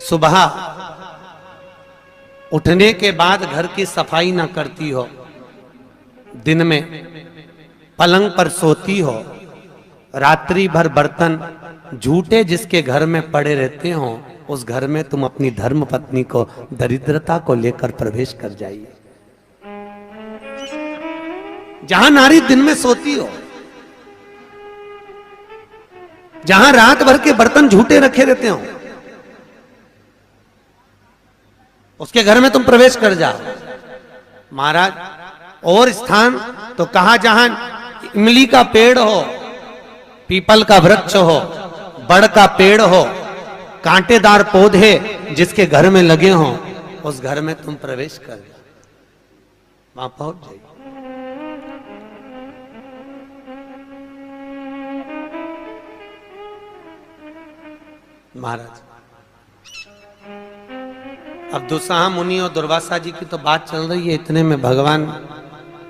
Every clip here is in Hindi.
सुबह उठने के बाद घर की सफाई ना करती हो, दिन में पलंग पर सोती हो, रात्रि भर बर्तन झूठे जिसके घर में पड़े रहते हो, उस घर में तुम अपनी धर्म पत्नी को दरिद्रता को लेकर प्रवेश कर जाइए। जहां नारी दिन में सोती हो, जहां रात भर के बर्तन झूठे रखे रहते हो, उसके घर में तुम प्रवेश कर जाओ। महाराज और स्थान तो कहा जहां इमली का पेड़ हो, पीपल का वृक्ष हो, बड़ का पेड़ हो, कांटेदार पौधे जिसके घर में लगे हो, उस घर में तुम प्रवेश कर जाओ, वहां पहुंच जाइए। महाराज अब दुस्साह मुनि और दुर्वासा जी की तो बात चल रही है, इतने में भगवान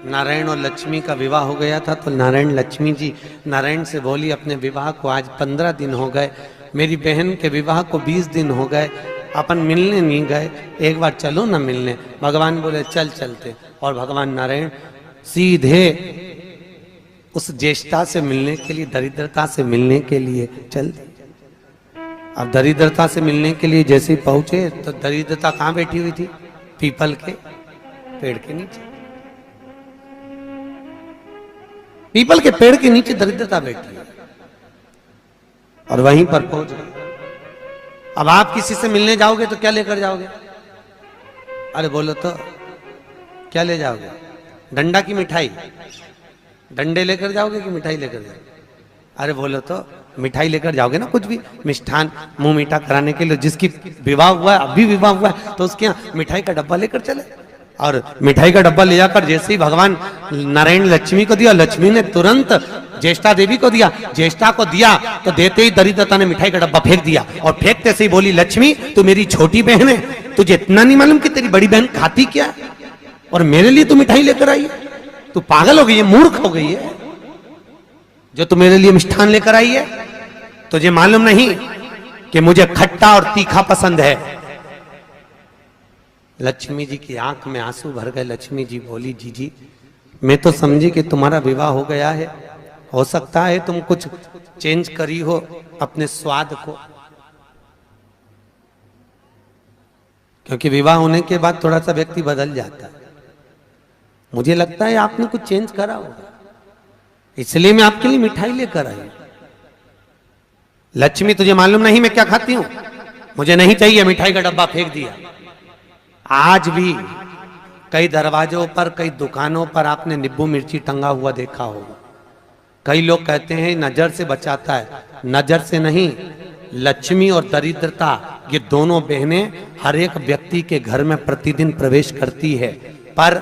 नारायण और लक्ष्मी का विवाह हो गया था। तो नारायण लक्ष्मी जी नारायण से बोली, अपने विवाह को आज 15 दिन हो गए, मेरी बहन के विवाह को 20 दिन हो गए, अपन मिलने नहीं गए, एक बार चलो ना मिलने। भगवान बोले चल चलते, और भगवान नारायण सीधे उस ज्येष्ठा से मिलने के लिए, दरिद्रता से मिलने के लिए चल दिए। अब दरिद्रता से मिलने के लिए जैसे ही पहुंचे तो दरिद्रता कहां बैठी हुई थी? पीपल के पेड़ के नीचे। पीपल के पेड़ के नीचे दरिद्रता बैठी है और वहीं पर पहुंच गए। अब आप किसी से मिलने जाओगे तो क्या लेकर जाओगे? अरे बोलो तो क्या ले जाओगे? डंडा की मिठाई? डंडे लेकर जाओगे कि मिठाई लेकर जाओगे? अरे बोलो तो मिठाई लेकर जाओगे ना, कुछ भी मिष्ठान मुंह मीठा कराने के लिए। जिसकी विवाह हुआ है, अभी विवाह हुआ है, तो उसके यहाँ मिठाई का डब्बा लेकर चले। और मिठाई का डब्बा ले जाकर जैसे ही भगवान नारायण लक्ष्मी को दिया, लक्ष्मी ने तुरंत ज्येष्ठा देवी को दिया। ज्येष्ठा को दिया तो देते ही दरिद्रता ने मिठाई का डब्बा फेंक दिया, और फेंकते से ही बोली, लक्ष्मी तू मेरी छोटी बहन है, तुझे इतना नहीं मालूम कि तेरी बड़ी बहन खाती क्या है, और मेरे लिए तू मिठाई लेकर आई है? तू पागल हो गई है, मूर्ख हो गई है, जो तू मेरे लिए मिष्ठान लेकर आई है। तुझे मालूम नहीं कि मुझे खट्टा और तीखा पसंद है। लक्ष्मी जी की आंख में आंसू भर गए। लक्ष्मी जी बोली, जीजी मैं तो समझी कि तुम्हारा विवाह हो गया है, हो सकता है तुम कुछ चेंज करी हो अपने स्वाद को, क्योंकि विवाह होने के बाद थोड़ा सा व्यक्ति बदल जाता है। मुझे लगता है आपने कुछ चेंज करा होगा, इसलिए मैं आपके लिए मिठाई लेकर आई। लक्ष्मी तुझे मालूम नहीं मैं क्या खाती हूं? मुझे नहीं चाहिए। मिठाई का डब्बा फेंक दिया। आज भी कई दरवाजों पर, कई दुकानों पर आपने नींबू मिर्ची टंगा हुआ देखा होगा। कई लोग कहते हैं नजर से बचाता है, नजर से नहीं, लक्ष्मी और दरिद्रता ये दोनों बहनें हर एक व्यक्ति के घर में प्रतिदिन प्रवेश करती है। पर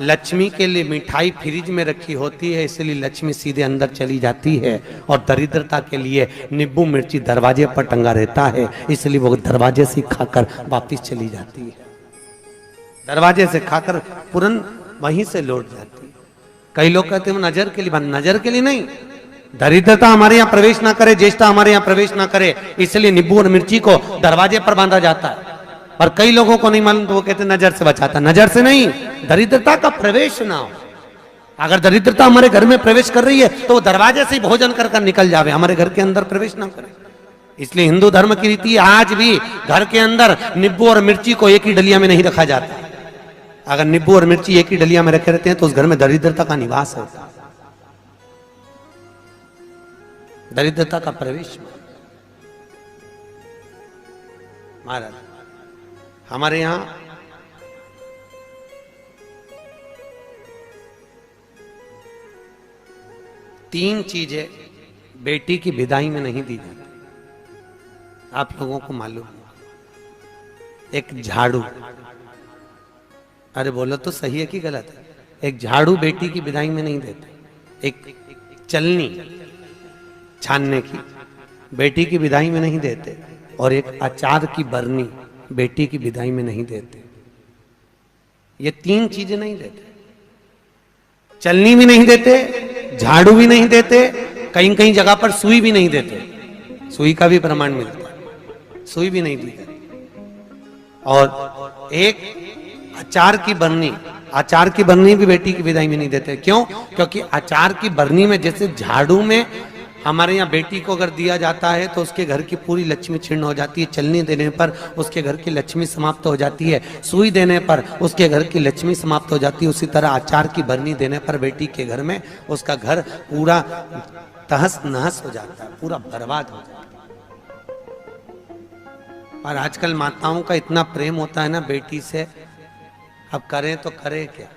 लक्ष्मी के लिए मिठाई फ्रिज में रखी होती है, इसलिए लक्ष्मी सीधे अंदर चली जाती है, और दरिद्रता के लिए नींबू मिर्ची दरवाजे पर टंगा रहता है, इसलिए वो दरवाजे से खाकर वापस चली जाती है। दरवाजे से खाकर तुरंत वहीं से लौट जाती है। कई लोग कहते हैं नजर के लिए, नजर के लिए नहीं, दरिद्रता हमारे यहाँ प्रवेश ना करे, ज्येष्ठा हमारे यहाँ प्रवेश ना करे, इसलिए नींबू और मिर्ची को दरवाजे पर बांधा जाता है। और कई लोगों को नहीं मालूम तो वो कहते हैं नजर से बचाता। नजर से नहीं, दरिद्रता का प्रवेश ना हो। अगर दरिद्रता हमारे घर में प्रवेश कर रही है तो वो दरवाजे से भोजन कर कर निकल जावे, हमारे घर के अंदर प्रवेश ना करे। इसलिए हिंदू धर्म की रीति आज भी घर के अंदर नींबू और मिर्ची को एक ही डलिया में नहीं रखा जाता। अगर नींबू और मिर्ची एक ही डलिया में रखे रहते हैं तो उस घर में दरिद्रता का निवास है, दरिद्रता का प्रवेश। महाराज हमारे यहां तीन चीजें बेटी की विदाई में नहीं दी जाती, आप लोगों को मालूम है। एक झाड़ू, अरे बोलो तो सही है कि गलत है? एक झाड़ू बेटी की विदाई में नहीं देते। एक चलनी छानने की बेटी की विदाई में नहीं देते, और एक अचार की बरनी बेटी की विदाई में नहीं देते। ये तीन चीजें नहीं देते। चलनी भी नहीं देते, झाड़ू भी नहीं देते, कहीं कहीं जगह पर सुई भी नहीं देते। सुई का भी प्रमाण मिलता है, सुई भी नहीं दी जाती। और एक अचार की बरनी, अचार की बरनी भी बेटी की विदाई में नहीं देते। क्यों? क्योंकि अचार की बरनी में जैसे झाड़ू में हमारे यहाँ बेटी को अगर दिया जाता है तो उसके घर की पूरी लक्ष्मी छिन्न हो जाती है, चलने देने पर उसके घर की लक्ष्मी समाप्त हो जाती है, सुई देने पर उसके घर की लक्ष्मी समाप्त हो जाती है, उसी तरह अचार की बरनी देने पर बेटी के घर में उसका घर पूरा तहस नहस हो जाता है, पूरा बर्बाद हो जाता है। और आजकल माताओं का इतना प्रेम होता है ना बेटी से, अब करें तो करे क्या।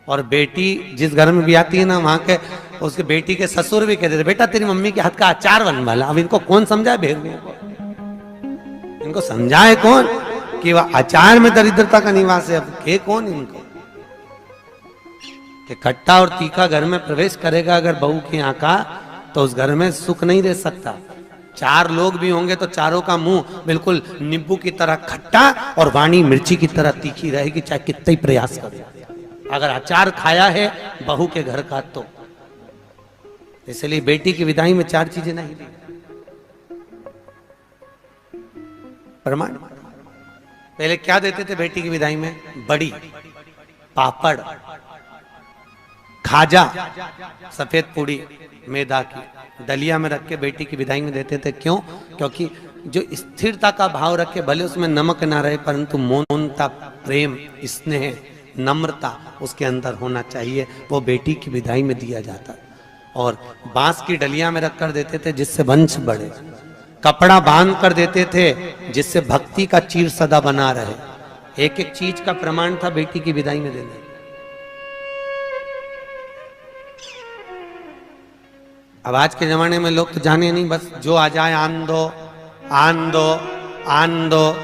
और बेटी जिस घर में भी आती है ना, वहां के उसके बेटी के ससुर भी कहते थे बेटा तेरी मम्मी के हाथ का अचार बनवा ला। अब इनको कौन समझाए भेड़ियों को, इनको समझाए कौन कि वह अचार में दरिद्रता का निवास है। अब के कौन इनको कि खट्टा और तीखा घर में प्रवेश करेगा अगर बहू के यहाँ का, तो उस घर में सुख नहीं रह सकता। चार लोग भी होंगे तो चारों का मुंह बिल्कुल नींबू की तरह खट्टा और वाणी मिर्ची की तरह तीखी रहेगी, चाहे कितना ही प्रयास करे। अगर अचार खाया है बहू के घर का तो। इसलिए बेटी की विदाई में चार चीजें नहीं दी प्रमाण। पहले क्या देते थे बेटी की विदाई में? बड़ी, पापड़, खाजा, सफेद पूड़ी मैदा की दलिया में रख के बेटी की विदाई में देते थे। क्यों? क्योंकि जो स्थिरता का भाव रखे, भले उसमें नमक ना रहे परंतु मौनता, प्रेम, स्नेह, नम्रता उसके अंदर होना चाहिए, वो बेटी की विदाई में दिया जाता। और बांस की डलिया में रख कर देते थे जिससे वंश बढ़े, कपड़ा बांध कर देते थे जिससे भक्ति का चीर सदा बना रहे। एक एक चीज का प्रमाण था बेटी की विदाई में देने। अब आज के जमाने में लोग तो जाने नहीं, बस जो आ जाए आन दो, आन दो, आन दो,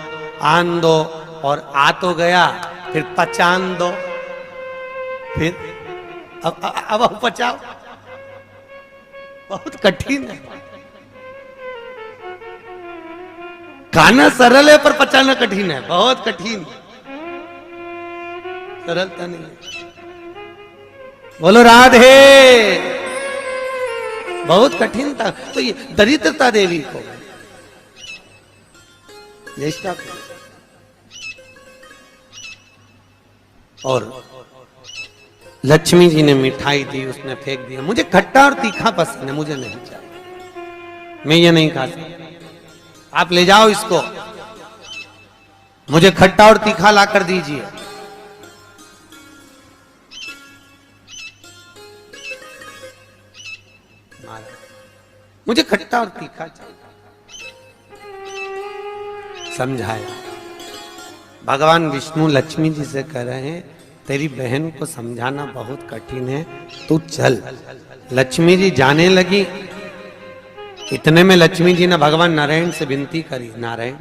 आन दो, और आ तो गया फिर पचान दो, फिर अब पचाओ। बहुत कठिन है। खाना सरल है पर पचाना कठिन है, बहुत कठिन। सरलता नहीं है। बोलो राधे। बहुत कठिन था। तो ये दरिद्रता देवी को ज्येष्ठा को। और लक्ष्मी जी ने मिठाई दी, उसने फेंक दिया। मुझे खट्टा और तीखा पसंद है, मुझे नहीं चाहिए, मैं ये नहीं खा सकता। आप ले जाओ इसको, मुझे खट्टा और तीखा ला कर दीजिए। मुझे खट्टा और तीखा चाहिए। समझाया। भगवान विष्णु लक्ष्मी जी से कह रहे हैं तेरी बहन को समझाना बहुत कठिन है, तू चल। लक्ष्मी जी जाने लगी। इतने में लक्ष्मी जी ने भगवान नारायण से विनती करी, नारायण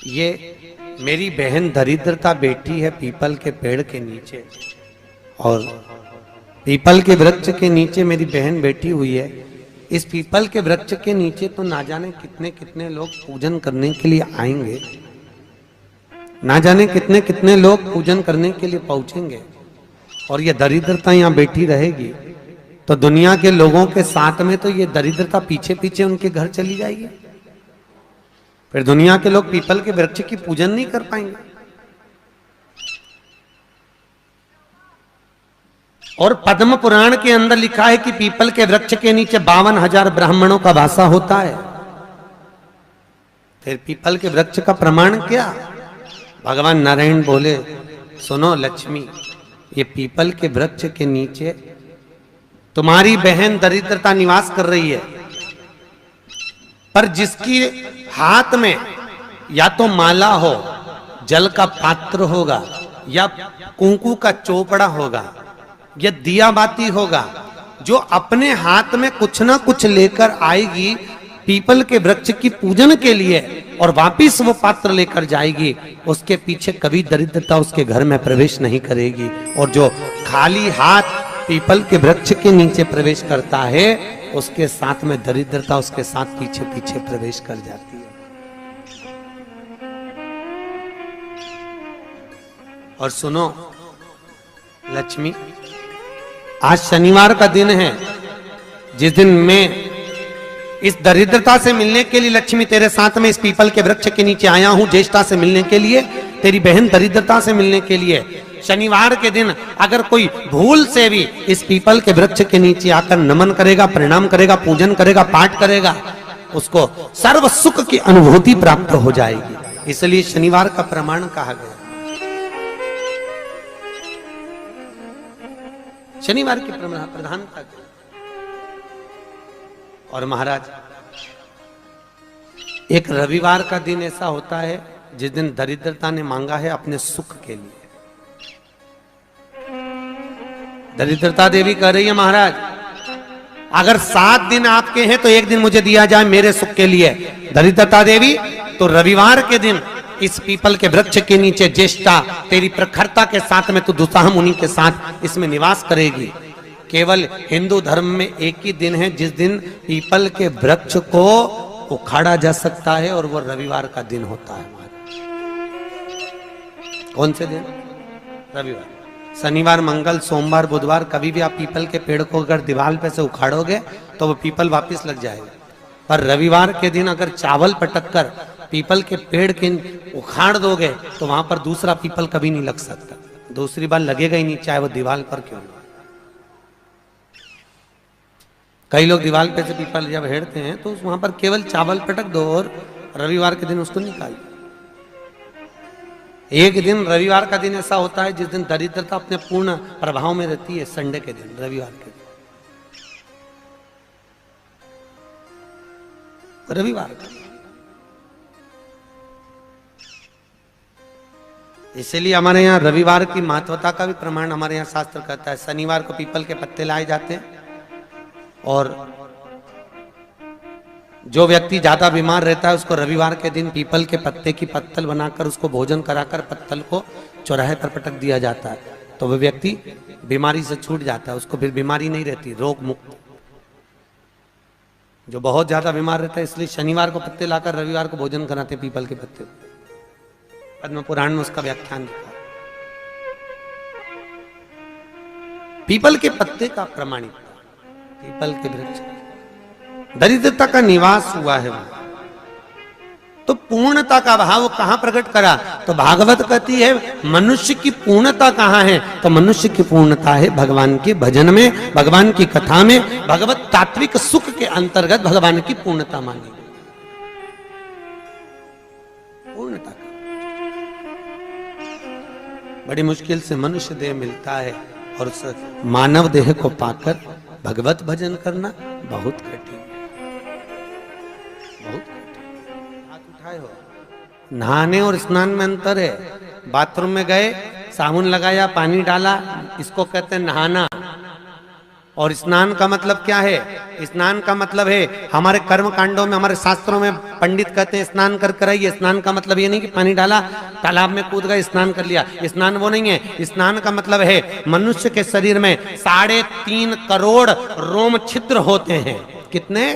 ये मेरी बहन दरिद्रता बैठी है पीपल के पेड़ के नीचे, और पीपल के वृक्ष के नीचे मेरी बहन बैठी हुई है। इस पीपल के वृक्ष के नीचे तो ना जाने कितने कितने लोग पूजन करने के लिए आएंगे, ना जाने कितने कितने लोग पूजन करने के लिए पहुंचेंगे, और ये दरिद्रता यहाँ बैठी रहेगी तो दुनिया के लोगों के साथ में तो ये दरिद्रता पीछे पीछे उनके घर चली जाएगी। फिर दुनिया के लोग पीपल के वृक्ष की पूजन नहीं कर पाएंगे। और पद्म पुराण के अंदर लिखा है कि पीपल के वृक्ष के नीचे 52,000 ब्राह्मणों का वासा होता है। फिर पीपल के वृक्ष का प्रमाण क्या? भगवान नारायण बोले सुनो लक्ष्मी, ये पीपल के वृक्ष के नीचे तुम्हारी बहन दरिद्रता निवास कर रही है, पर जिसकी हाथ में या तो माला हो, जल का पात्र होगा, या कुंकू का चोपड़ा होगा, या दिया बाती होगा, जो अपने हाथ में कुछ ना कुछ लेकर आएगी पीपल के वृक्ष की पूजन के लिए और वापिस वो पात्र लेकर जाएगी, उसके पीछे कभी दरिद्रता उसके घर में प्रवेश नहीं करेगी। और जो खाली हाथ पीपल के वृक्ष के नीचे प्रवेश करता है उसके साथ में दरिद्रता उसके साथ पीछे पीछे प्रवेश कर जाती है। और सुनो लक्ष्मी, आज शनिवार का दिन है, जिस दिन मैं इस दरिद्रता से मिलने के लिए लक्ष्मी तेरे साथ में इस पीपल के वृक्ष के नीचे आया हूं, ज्येष्ठा से मिलने के लिए, तेरी बहन दरिद्रता से मिलने के लिए। शनिवार के दिन अगर कोई भूल से भी इस पीपल के वृक्ष के नीचे आकर नमन करेगा, प्रणाम करेगा, पूजन करेगा, पाठ करेगा, उसको सर्व सुख की अनुभूति प्राप्त हो जाएगी। इसलिए शनिवार का प्रमाण कहा गया। शनिवार की प्रधानता। और महाराज, एक रविवार का दिन ऐसा होता है जिस दिन दरिद्रता ने मांगा है अपने सुख के लिए। दरिद्रता देवी कह रही है, महाराज अगर 7 दिन आपके हैं तो एक दिन मुझे दिया जाए मेरे सुख के लिए। दरिद्रता देवी, तो रविवार के दिन इस पीपल के वृक्ष के नीचे ज्येष्ठा तेरी प्रखरता के साथ में तू दुसाह मुनि के साथ इसमें निवास करेगी। केवल हिंदू धर्म में एक ही दिन है जिस दिन पीपल के वृक्ष को उखाड़ा जा सकता है, और वो रविवार का दिन होता है। कौन से दिन? रविवार। शनिवार, मंगल, सोमवार, बुधवार कभी भी आप पीपल के पेड़ को अगर दीवार पे से उखाड़ोगे तो वो पीपल वापस लग जाएगा। पर रविवार के दिन अगर चावल पटक कर पीपल के पेड़ के उखाड़ दोगे तो वहां पर दूसरा पीपल कभी नहीं लग सकता, दूसरी बार लगेगा ही नहीं, चाहे वो दीवार पर क्यों ना। कई लोग दीवार पे से पीपल जब हेड़ते हैं तो वहां पर केवल चावल पटक दो और रविवार के दिन उसको निकाल दो। एक दिन रविवार का दिन ऐसा होता है जिस दिन दरिद्रता अपने पूर्ण प्रभाव में रहती है, संडे के दिन, रविवार के दिन, रविवार का। इसलिए हमारे यहाँ रविवार की महत्वता का भी प्रमाण हमारे यहाँ शास्त्र कहता है। शनिवार को पीपल के पत्ते लाए जाते हैं, और जो व्यक्ति ज्यादा बीमार रहता है उसको रविवार के दिन पीपल के पत्ते की पत्तल बनाकर उसको भोजन कराकर पत्तल को चौराहे पर पटक दिया जाता है, तो वह व्यक्ति बीमारी से छूट जाता है, उसको फिर बीमारी नहीं रहती, रोग मुक्त। जो बहुत ज्यादा बीमार रहता है इसलिए शनिवार को पत्ते लाकर रविवार को भोजन कराते पीपल के पत्ते। पद्म पुराण में उसका व्याख्यान लिखा। पीपल के पत्ते का प्रमाणित, पीपल के वृक्ष, दरिद्रता का निवास हुआ है वहां। तो पूर्णता का भाव कहां प्रकट करा? तो भागवत कहती है मनुष्य की पूर्णता कहां है? तो मनुष्य की पूर्णता है भगवान के भजन में, भगवान की कथा में, भगवत तात्विक सुख के अंतर्गत भगवान की पूर्णता मानी। पूर्णता का बड़ी मुश्किल से मनुष्य देह मिलता है, और उस मानव देह को पाकर भगवत भजन करना बहुत कठिन, बहुत कठिन। हाथ उठाए हो। नहाने और स्नान में अंतर है। बाथरूम में गए, साबुन लगाया, पानी डाला, इसको कहते हैं नहाना। और स्नान का मतलब क्या है? स्नान का मतलब है हमारे कर्म कांडों में, हमारे शास्त्रों में पंडित कहते हैं स्नान कर कर आइए। स्नान का मतलब ये नहीं कि पानी डाला, तालाब में कूद गए, स्नान कर लिया, स्नान वो नहीं है। स्नान का मतलब है मनुष्य के शरीर में 3.5 करोड़ रोम छिद्र होते हैं। कितने?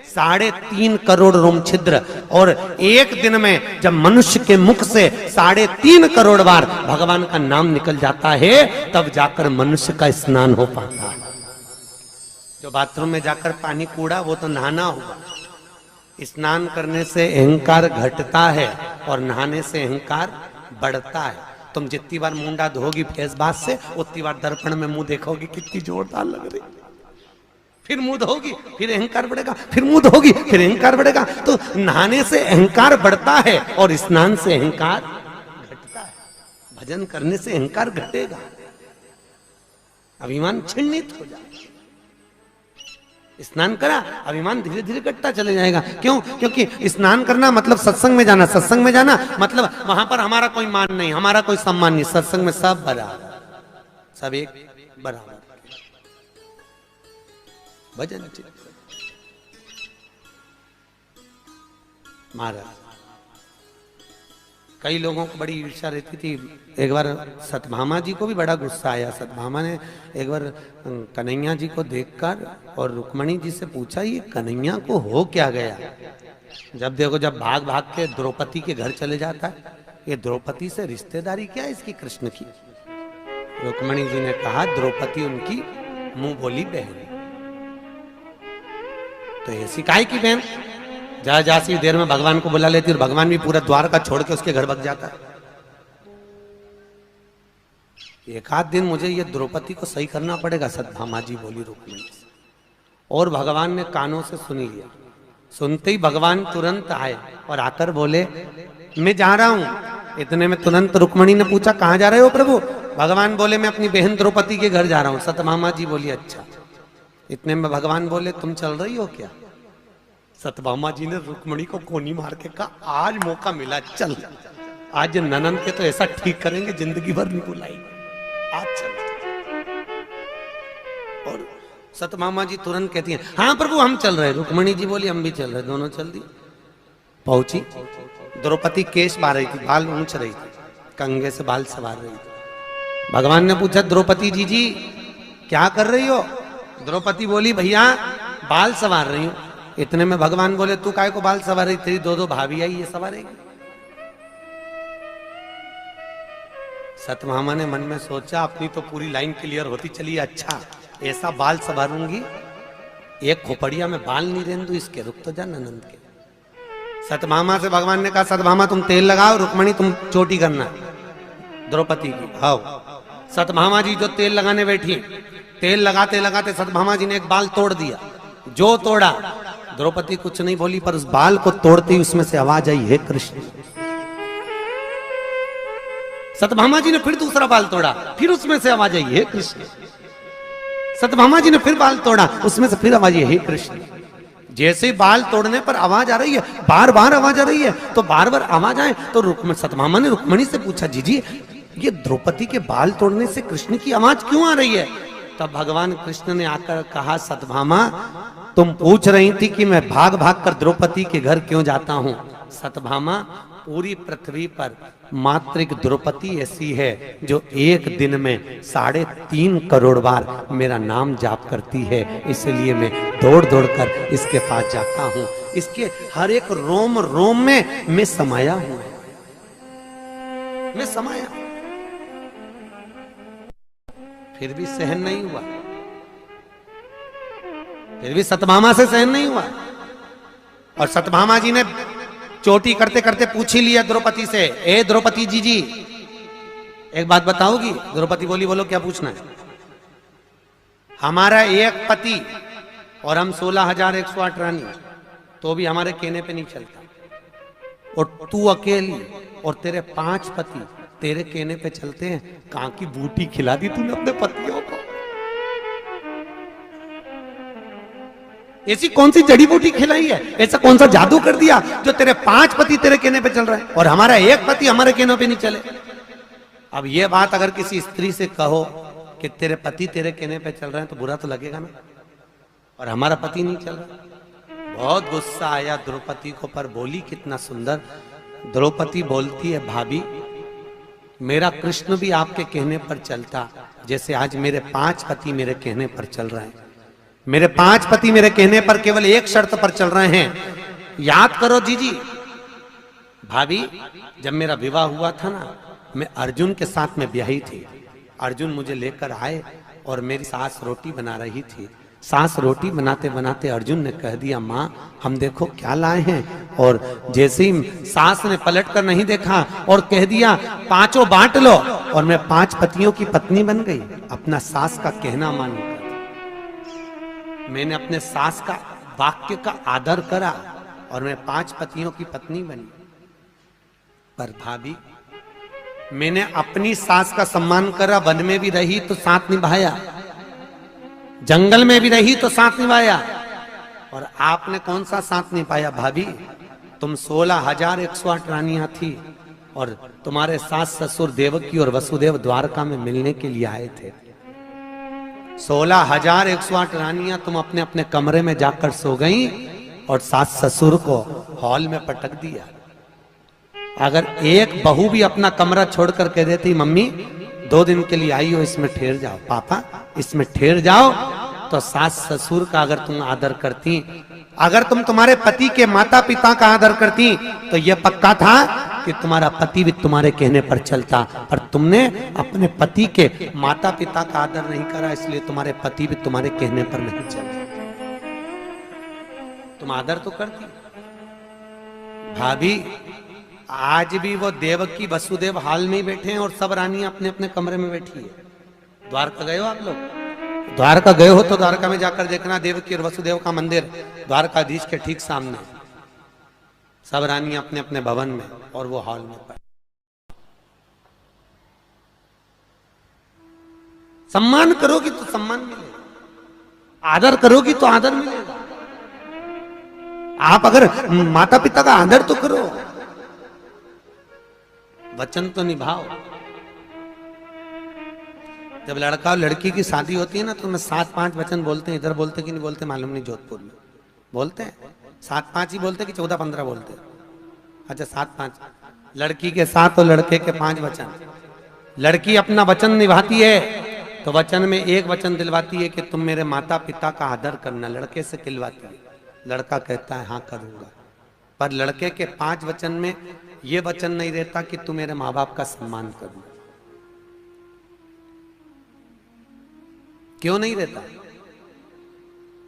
3.5 करोड़ रोम छिद्र। और एक दिन में जब मनुष्य के मुख से 3.5 करोड़ बार भगवान का नाम निकल जाता है, तब जाकर मनुष्य का स्नान हो पाता है। जो बाथरूम में जाकर पानी कूड़ा वो तो नहाना हुआ। स्नान करने से अहंकार घटता है और नहाने से अहंकार बढ़ता है। तुम जितनी बार मुंडा धोगी फेस बात से, उतनी बार दर्पण में मुंह देखोगी कितनी जोरदार लग रही, फिर मुंह धोगी, फिर अहंकार बढ़ेगा, फिर मुंह धोगी, फिर अहंकार बढ़ेगा। तो नहाने से अहंकार बढ़ता है और स्नान से अहंकार घटता है। भजन करने से अहंकार घटेगा, अभिमान छिन्नित हो जाएगा। स्नान करा, अभिमान धीरे धीरे घटता चले जाएगा। क्यों? क्योंकि स्नान करना मतलब सत्संग में जाना, सत्संग में जाना मतलब वहां पर हमारा कोई मान नहीं, हमारा कोई सम्मान नहीं। सत्संग में सब बराबर, सब एक बराबर। भजन महाराज, कई लोगों को बड़ी ईर्ष्या रहती थी। एक बार सतभामा जी को भी बड़ा गुस्सा आया। सतभामा ने एक बार कन्हैया जी को देखकर और रुक्मणी जी से पूछा, ये कन्हैया को हो क्या गया? जब देखो, जब भाग भाग के द्रौपदी के घर चले जाता है, ये द्रौपदी से रिश्तेदारी क्या है इसकी कृष्ण की? रुक्मणी जी ने कहा, द्रौपदी उनकी मुंह बोली बहन। तो ऐसी काहे की बहन, जा जा सी देर में भगवान को बुला लेती और भगवान भी पूरा द्वार का छोड़ के उसके घर भग जाता है। एक आध दिन मुझे ये द्रौपदी को सही करना पड़ेगा, सत्यभामा जी बोली रुक्मिणी से। और भगवान ने कानों से सुनी लिया। सुनते ही भगवान तुरंत आए और आकर बोले मैं जा रहा हूं। इतने में तुरंत रुक्मिणी ने पूछा कहां जा रहे हो प्रभु? भगवान बोले मैं अपनी बहन द्रौपदी के घर जा रहा हूं। सत्यभामा जी बोली अच्छा। इतने में भगवान बोले तुम चल रही हो क्या? सत्यभामा जी ने रुक्मिणी को कोनी मार के कहा आज मौका मिला, चल आज ननंद के तो ऐसा ठीक करेंगे जिंदगी भर नहीं बुलाएंगे, आज चल। और सत्यभामा जी तुरंत कहती हैं हाँ प्रभु हम चल रहे। रुक्मिणी जी बोली हम भी चल रहे। दोनों चल दी। पहुंची, द्रौपदी केश बार रही थी, बाल ऊंच रही थी, कंघे से बाल सवार रही थी। भगवान ने पूछा द्रौपदी जी क्या कर रही हो? द्रौपदी बोली भैया बाल सवार रही हूं। इतने में भगवान बोले तू काय को बाल सवार रही? तेरी दो दो भाभी आई ये सवारेगी। सत्यभामा ने मन में सोचा अपनी तो पूरी लाइन क्लियर होती चली, अच्छा ऐसा बाल सवारूंगी एक खोपड़िया में बाल नहीं रहने दू इसके, रुक तो जा ननंद के। सत्यभामा से भगवान ने कहा सत्यभामा तुम तेल लगाओ, रुक्मिणी तुम चोटी करना द्रौपदी की। आओ सत्यभामा जी जो तेल लगाने बैठी, तेल लगाते लगाते सत्यभामा जी ने एक बाल तोड़ दिया। जो तोड़ा, द्रौपदी कुछ नहीं बोली, पर उस बाल को तोड़ते ही उसमें से आवाज आई हे कृष्ण। सत्यभामा जी ने फिर दूसरा बाल तोड़ा, फिर उसमें से आवाज आई हे कृष्ण। सत्यभामा जी ने फिर बाल तोड़ा, उसमें से फिर आवाज आई हे कृष्ण। जैसे बाल तोड़ने पर आवाज आ रही है, बार बार आवाज आ रही है, तो बार बार आवाज आए तो सत्यभामा ने रुक्मिणी से पूछा जी ये द्रौपदी के बाल तोड़ने से कृष्ण की आवाज क्यों आ रही है? तब भगवान कृष्ण ने आकर कहा सत्यभामा तुम पूछ रही थी कि मैं भाग भाग कर द्रौपदी के घर क्यों जाता हूं। सत्यभामा पूरी पृथ्वी पर मात्र एक द्रौपदी ऐसी है जो एक दिन में 3.5 करोड़ बार मेरा नाम जाप करती है, इसलिए मैं दौड़ दौड़ कर इसके पास जाता हूं। इसके हर एक रोम रोम में मैं समाया हूं, मैं समाया। फिर भी सहन नहीं हुआ, फिर भी सत्यभामा से सहन नहीं हुआ। और सत्यभामा जी ने चोटी करते करते पूछ ही लिया द्रौपदी से, ए द्रौपदी जी एक बात बताओगी? द्रौपदी बोली बोलो क्या पूछना है? हमारा एक पति और हम 16,108 रानी, तो भी हमारे कहने पे नहीं चलता। और तू अकेली और तेरे 5 पति तेरे कहने पे चलते हैं। कहां की बूटी खिला दी तूने अपने पतियों को? ऐसी कौन सी जड़ी बूटी खिलाई है, ऐसा कौन सा जादू कर दिया जो तेरे 5 पति तेरे कहने पे चल रहे हैं और हमारा एक पति हमारे कहने पे नहीं चले? अब ये बात अगर किसी स्त्री से कहो कि तेरे पति तेरे कहने पे चल रहे हैं तो बुरा तो लगेगा ना, और हमारा पति नहीं चल रहा। बहुत गुस्सा आया द्रौपदी को, पर बोली कितना सुंदर। द्रौपदी बोलती है भाभी मेरा कृष्ण भी आपके कहने पर चलता, जैसे आज मेरे 5 पति मेरे कहने पर चल रहे हैं। मेरे 5 पति मेरे कहने पर केवल एक शर्त पर चल रहे हैं। याद करो जी भाभी, जब मेरा विवाह हुआ था ना, मैं अर्जुन के साथ में ब्याही थी। अर्जुन मुझे लेकर आए और मेरी सास रोटी बना रही थी। सास रोटी बनाते बनाते अर्जुन ने कह दिया माँ हम देखो क्या लाए हैं, और जैसे ही सास ने पलट कर नहीं देखा और कह दिया 5 बांट लो, और मैं 5 पतियों की पत्नी बन गई। अपना सास का कहना मानकर मैंने अपने सास का वाक्य का आदर करा और मैं 5 पतियों की पत्नी बनी। पर भाभी मैंने अपनी सास का सम्मान करा, वन में भी रही तो साथ निभाया, जंगल में भी रही तो साथ निभाया, और आपने कौन सा साथ निभाया भाभी? तुम 16,108 रानियां थी और तुम्हारे सास ससुर देवकी और वसुदेव द्वारका में मिलने के लिए आए थे। 16,108 रानियां तुम अपने अपने कमरे में जाकर सो गई और सास ससुर को हॉल में पटक दिया। अगर एक बहू भी अपना कमरा छोड़कर कह देती मम्मी 2 दिन के लिए आई हो, इसमें ठहर जाओ, पापा इसमें ठहर जाओ, तो सास ससुर का अगर तुम आदर करती, अगर तुम तुम्हारे पति के माता पिता का आदर करती, तो यह पक्का था कि तुम्हारा पति भी तुम्हारे कहने पर चलता। पर तुमने अपने पति के माता पिता का आदर नहीं करा, इसलिए तुम्हारे पति भी तुम्हारे कहने पर नहीं चलते। तुम आदर तो करती। भाभी आज भी वो देवकी वसुदेव हाल में ही बैठे हैं और सब रानियां अपने अपने कमरे में बैठी है। द्वारका गए हो आप लोग? द्वारका गए हो तो द्वारका में जाकर देखना, देवकी और वसुदेव का मंदिर द्वारकाधीश के ठीक सामने, सब रानियां अपने अपने भवन में और वो हॉल में। सम्मान करोगी तो सम्मान मिलेगा, आदर करोगी तो आदर मिलेगा। आप अगर माता पिता का आदर तो करो, वचन तो निभाओ। जब लड़का और लड़की की शादी होती है ना तो मैं 7-5 वचन बोलते हैं। इधर बोलते कि नहीं बोलते मालूम नहीं, जोधपुर में बोलते हैं 7-5 ही बोलते कि 14-15 बोलते। अच्छा 7-5, लड़की के 7 और लड़के के 5 वचन। लड़की अपना वचन निभाती है तो वचन में एक वचन दिलवाती है कि तुम मेरे माता पिता का आदर करना, लड़के से खिलवाती है। लड़का कहता है हाँ करूंगा। पर लड़के के 5 वचन में यह वचन नहीं रहता कि तू मेरे माँ बाप का सम्मान करना। क्यों नहीं रहता?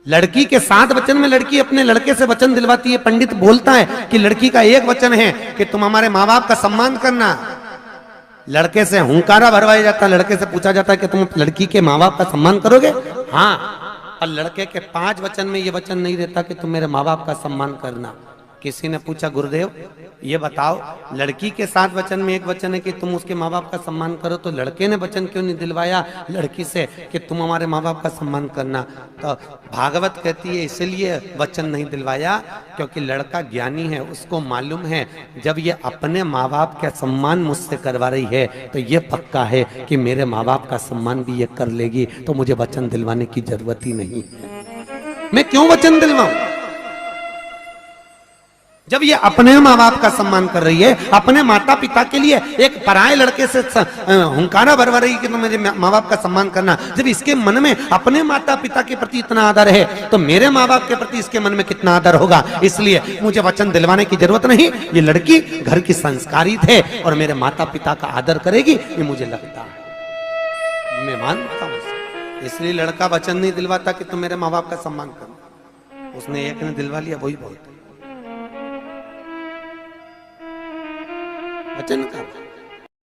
लड़की के 7 वचन में लड़की अपने लड़के से वचन दिलवाती है। पंडित बोलता है कि लड़की का एक वचन है कि तुम हमारे माँ बाप का सम्मान करना। लड़के से हुंकारा भरवाया जाता है, लड़के से पूछा जाता है कि तुम लड़की के माँ बाप का सम्मान करोगे? हाँ। और लड़के के 5 वचन में यह वचन नहीं रहता कि तुम मेरे माँ बाप का सम्मान करना। किसी ने पूछा गुरुदेव ये बताओ, लड़की के 7 वचन में एक वचन है कि तुम उसके माँ बाप का सम्मान करो, तो लड़के ने वचन क्यों नहीं दिलवाया लड़की से कि तुम हमारे माँ बाप का सम्मान करना? तो भागवत कहती है इसलिए वचन नहीं दिलवाया क्योंकि लड़का ज्ञानी है, उसको मालूम है जब ये अपने माँ बाप का सम्मान मुझसे करवा रही है तो ये पक्का है कि मेरे माँ बाप का सम्मान भी ये कर लेगी, तो मुझे वचन दिलवाने की जरूरत ही नहीं है। मैं क्यों वचन दिलवाऊं? जब ये अपने माँ बाप का सम्मान कर रही है, अपने माता पिता के लिए एक पराये लड़के से हुंकारा भरवा रही है कि तुम मेरे माँ बाप का सम्मान करना, जब इसके मन में अपने माता पिता के प्रति इतना आदर है तो मेरे माँ बाप के प्रति इसके मन में कितना आदर होगा। इसलिए मुझे वचन दिलवाने की जरूरत नहीं। ये लड़की घर की संस्कारित है और मेरे माता पिता का आदर करेगी, ये मुझे लगता है, मैं मानता हूं। इसलिए लड़का वचन नहीं दिलवाता कि तुम मेरे माँ बाप का सम्मान करना। उसने एक ने दिलवा लिया, वही बहुत वचन का।